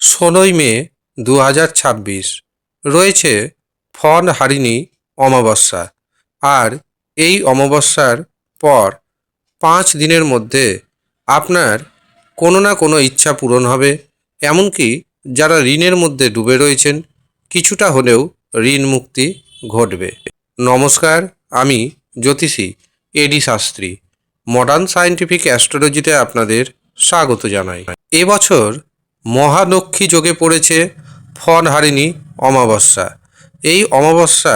16 মে 2026 রয়েছে ফনহারিণী অমাবস্যা। আর এই অমাবস্যার পর 5 দিনের মধ্যে আপনার কোনো না কোনো ইচ্ছা পূরণ হবে। এমনকি যারা ঋণের মধ্যে ডুবে রয়েছেন কিছুটা হলেও ঋণ মুক্তি ঘটবে। নমস্কার, আমি জ্যোতিষী এডি শাস্ত্রী। মডার্ন সায়েন্টিফিক অ্যাস্ট্রোলজিতে আপনাদের স্বাগত জানাই। এবছর মহালক্ষ্মী যোগে পড়েছে ফনহারিণী অমাবস্যা। এই অমাবস্যা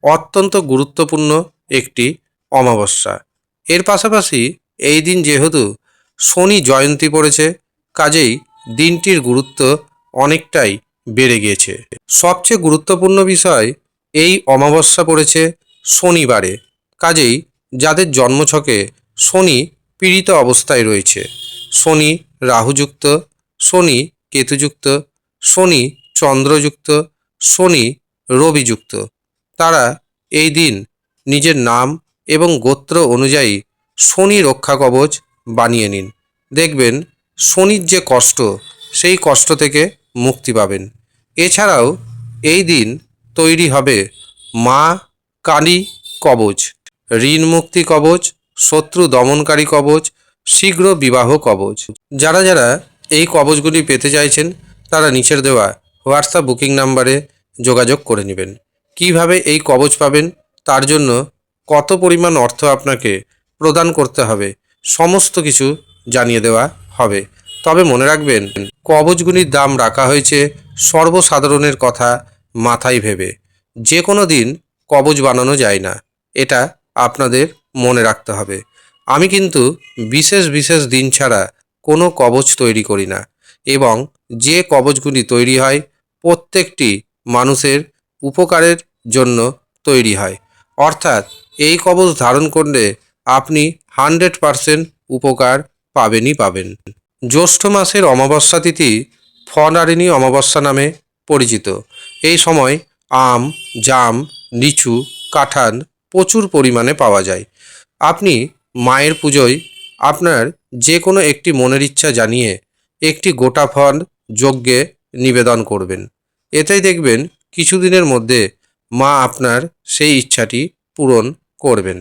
অত্যন্ত গুরুত্বপূর্ণ একটি অমাবস্যা। এর পাশাপাশি এই দিন যেহেতু শনি জয়ন্তী পড়েছে, কাজেই দিনটির গুরুত্ব অনেকটাই বেড়ে গিয়েছে। সবচেয়ে গুরুত্বপূর্ণ বিষয়, এই অমাবস্যা পড়েছে শনিবারে, কাজেই যাদের জন্মছকে শনি পীড়িত অবস্থায় রয়েছে, শনি রাহুযুক্ত, শনি কেতুযুক্ত, শনি চন্দ্রযুক্ত, শনি রবিযুক্ত, তারা এই দিন নিজের নাম এবং গোত্র অনুযায়ী শনি রক্ষা কবচ বানিয়ে নিন। দেখবেন শনির যে কষ্ট, সেই কষ্ট থেকে মুক্তি পাবেন। এছাড়াও এই দিন তৈরি হবে মা কালী কবচ, ঋণ মুক্তি কবচ, শত্রু দমনকারী কবচ, শীঘ্র বিবাহ কবচ। যারা যারা এই কবচগুলি পেতে চাইছেন তারা নিচের দেওয়া হোয়াটসঅ্যাপ বুকিং নাম্বারে যোগাযোগ করে নেবেন। কিভাবে এই কবচ পাবেন, তার জন্য কত পরিমাণ অর্থ আপনাকে প্রদান করতে হবে, সমস্ত কিছু জানিয়ে দেওয়া হবে। তবে মনে রাখবেন, কবচগুলির দাম রাখা হয়েছে সর্বসাধারণের কথা মাথায় ভেবে। যে কোনো দিন কবচ বানানো যায় না, এটা আপনাদের মনে রাখতে হবে। আমি কিন্তু বিশেষ বিশেষ দিন ছাড়া কোনো কবচ তৈরি করি না, এবং যে কবচগুলি তৈরি হয় প্রত্যেকটি মানুষের উপকারের জন্য তৈরি হয়। অর্থাৎ এই কবচ ধারণ করলে আপনি 100% উপকার পাবেনই পাবেন। জ্যৈষ্ঠ মাসের অমাবস্যা তিথি ফনহারিণী অমাবস্যা নামে পরিচিত। এই সময় আম, জাম, লিচু, কাঁঠাল প্রচুর পরিমাণে পাওয়া যায়। আপনি মায়ের পুজোয় আপনার যে কোনো একটি মনের ইচ্ছা জানিয়ে একটি গোটা ফল যজ্ঞে নিবেদন করবেন। এতেই দেখবেন কিছুদিনের মধ্যে মা আপনার সেই ইচ্ছাটি পূরণ করবেন।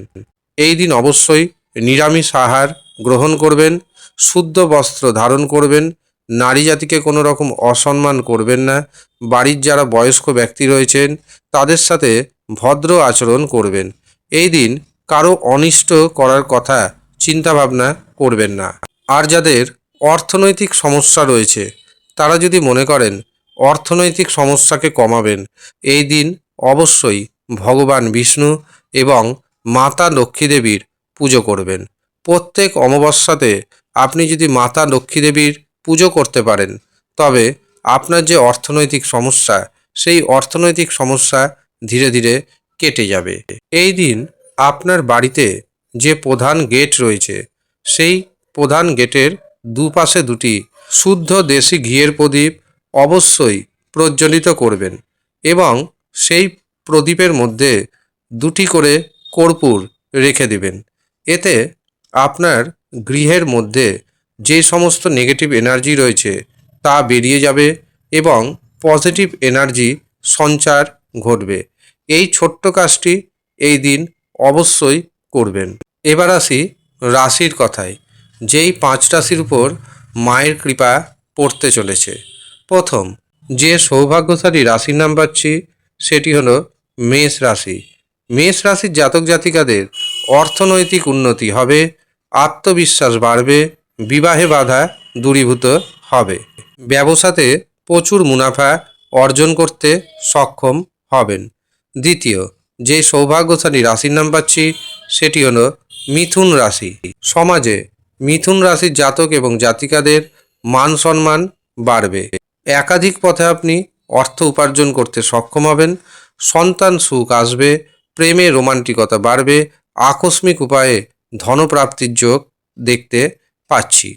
এই দিন অবশ্যই নিরামিষ আহার গ্রহণ করবেন, শুদ্ধ বস্ত্র ধারণ করবেন, নারী জাতিকে কোনো রকম অসম্মান করবেন না, বাড়ির যারা বয়স্ক ব্যক্তি রয়েছেন তাদের সাথে ভদ্র আচরণ করবেন। এই দিন কারো অনিষ্ট করার কথা চিন্তাভাবনা করবেন না। আর যাদের অর্থনৈতিক সমস্যা রয়েছে তারা যদি মনে করেন অর্থনৈতিক সমস্যাকে কমাবেন, এই দিন অবশ্যই ভগবান বিষ্ণু এবং মাতা লক্ষ্মী দেবীর পুজো করবেন। প্রত্যেক অমাবস্যাতে আপনি যদি মাতা লক্ষ্মী দেবীর পুজো করতে পারেন, তবে আপনার যে অর্থনৈতিক সমস্যা, সেই অর্থনৈতিক সমস্যা ধীরে ধীরে কেটে যাবে। এই দিন আপনার বাড়িতে যে প্রধান গেট রয়েছে, সেই প্রধান গেটের দুপাশে দুটি শুদ্ধ দেশি ঘিয়ের প্রদীপ অবশ্যই প্রজ্বলিত করবেন, এবং সেই প্রদীপের মধ্যে দুটি করে কর্পূর রেখে দেবেন। এতে আপনার গৃহের মধ্যে যে সমস্ত নেগেটিভ এনার্জি রয়েছে তা বেরিয়ে যাবে এবং পজিটিভ এনার্জি সঞ্চার ঘটবে। এই ছোট্ট কাজটি এই দিন অবশ্যই করবেন। এবার আসি রাশির কথায়। যেই 5 রাশির উপর মায়ের কৃপা পড়তে চলেছে, প্রথম যে সৌভাগ্যশালী রাশির নাম পাচ্ছি সেটি হলো মেষ রাশি। মেষ রাশির জাতক জাতিকাদের অর্থনৈতিক উন্নতি হবে, আত্মবিশ্বাস বাড়বে, বিবাহে বাধা দূরীভূত হবে, ব্যবসাতে প্রচুর মুনাফা অর্জন করতে সক্ষম হবেন। দ্বিতীয় যে সৌভাগ্যশালী রাশির নাম পাচ্ছি সেটি হলো মিথুন রাশি। সমাজে মিথুন রাশির জাতক এবং জাতিকাদের মান সম্মান বাড়বে, একাধিক পথে আপনি অর্থ উপার্জন করতে সক্ষম হবেন, সন্তান সুখ আসবে, প্রেমে রোমান্টিকতা বাড়বে, আকস্মিক উপায়ে ধনপ্রাপ্তির যোগ দেখতে পাচ্ছি।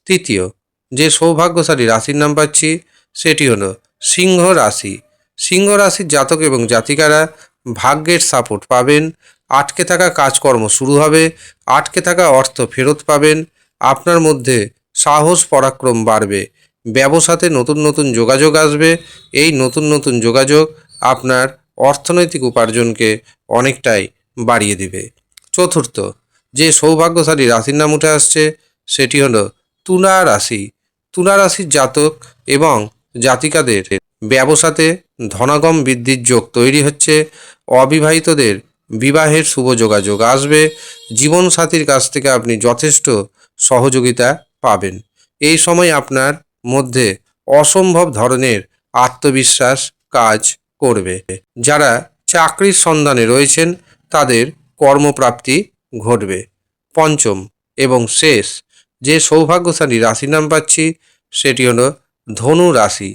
তৃতীয় যে সৌভাগ্যশালী রাশির নাম পাচ্ছি সেটি হলো সিংহ রাশি। সিংহ রাশির জাতক এবং জাতিকারা ভাগ্যের সাপোর্ট পাবেন, আটকে থাকা কাজকর্ম শুরু হবে, আটকে থাকা অর্থ ফেরত পাবেন, আপনার মধ্যে সাহস পরাক্রম বাড়বে ব্যবসাতে নতুন নতুন যোগাযোগ আসবে। এই নতুন নতুন যোগাযোগ আপনার অর্থনৈতিক উপার্জনকে অনেকটাই বাড়িয়ে দিবে। চতুর্থ, যে সৌভাগ্যশালী রাশির নাম উঠে আসছে সেটি হলো তুলা রাশি। তুলা রাশির জাতক এবং জাতিকাদের ব্যবসাতে ধনাগম বৃদ্ধির যোগ তৈরি হচ্ছে। অবিবাহিতদের বিবাহের শুভ যোগাযোগ আসবে। জীবনসাথীর কাছ থেকে আপনি যথেষ্ট সহযোগিতা পাবেন। এই সময় আপনার মধ্যে অসম্ভব ধরনের আত্মবিশ্বাস কাজ করবে। যারা চাকরির সন্ধানে রয়েছেন তাদের কর্মপ্রাপ্তি ঘটবে। পঞ্চম এবং শেষ যে সৌভাগ্যশালী রাশির নাম পাচ্ছি সেটি হলো ধনু রাশি।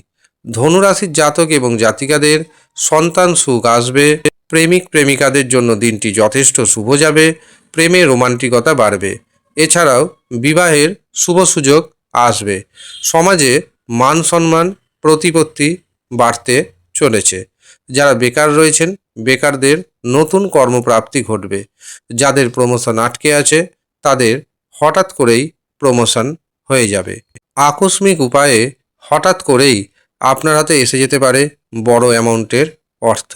ধনু রাশির জাতক এবং জাতিকাদের সন্তান সুখ আসবে। প্রেমিক প্রেমিকাদের জন্য দিনটি যথেষ্ট শুভ যাবে। প্রেমে রোমান্টিকতা বাড়বে। এছাড়াও বিবাহের শুভ সুযোগ আসবে। সমাজে মান সম্মান প্রতিপত্তি বাড়তে চলেছে। যারা বেকার রয়েছেন বেকারদের নতুন কর্মপ্রাপ্তি ঘটবে। যাদের প্রমোশন আটকে আছে তাদের হঠাৎ করেই প্রমোশন হয়ে যাবে। আকস্মিক উপায়ে হঠাৎ করেই আপনার হাতে এসে যেতে পারে বড় অ্যামাউন্টের অর্থ।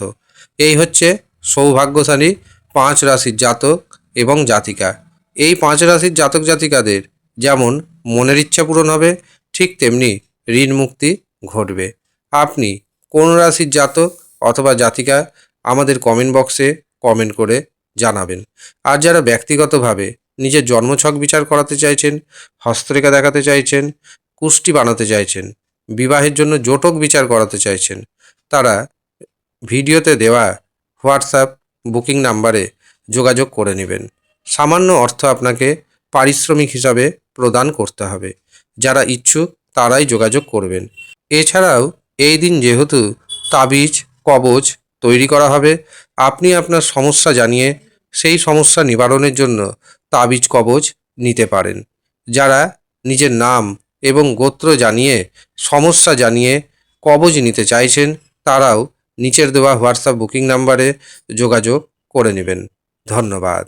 এই হচ্ছে সৌভাগ্যশালী 5 রাশির জাতক এবং জাতিকা। এই 5 রাশির জাতক জাতিকাদের যেমন মনের ইচ্ছা পূরণ হবে ঠিক তেমনি ঋণ মুক্তি ঘটবে। আপনি কোন রাশির জাতক অথবা জাতিকা আমাদের কমেন্ট বক্সে কমেন্ট করে জানাবেন। আর যারা ব্যক্তিগতভাবে নিজের জন্মছক বিচার করাতে চাইছেন, হস্তরেখা দেখাতে চাইছেন, কুষ্টি বানাতে চাইছেন, বিবাহের জন্য জোটক বিচার করাতে চাইছেন, তারা ভিডিওতে দেওয়া হোয়াটসঅ্যাপ বুকিং নাম্বারে যোগাযোগ করে নেবেন। সামান্য অর্থ আপনাকে পারিশ্রমিক হিসাবে প্রদান করতে হবে। যারা ইচ্ছুক তারাই যোগাযোগ করবেন। এছাড়াও এই দিন যেহেতু তাবিজ কবজ তৈরি করা হবে, আপনি আপনার সমস্যা জানিয়ে সেই সমস্যা নিবারণের জন্য তাবিজ কবজ নিতে পারেন। যারা নিজের নাম এবং গোত্র জানিয়ে সমস্যা জানিয়ে কবজ নিতে চাইছেন তারাও নিচের দেওয়া হোয়াটসঅ্যাপ বুকিং নাম্বারে যোগাযোগ করে নেবেন। ধন্যবাদ।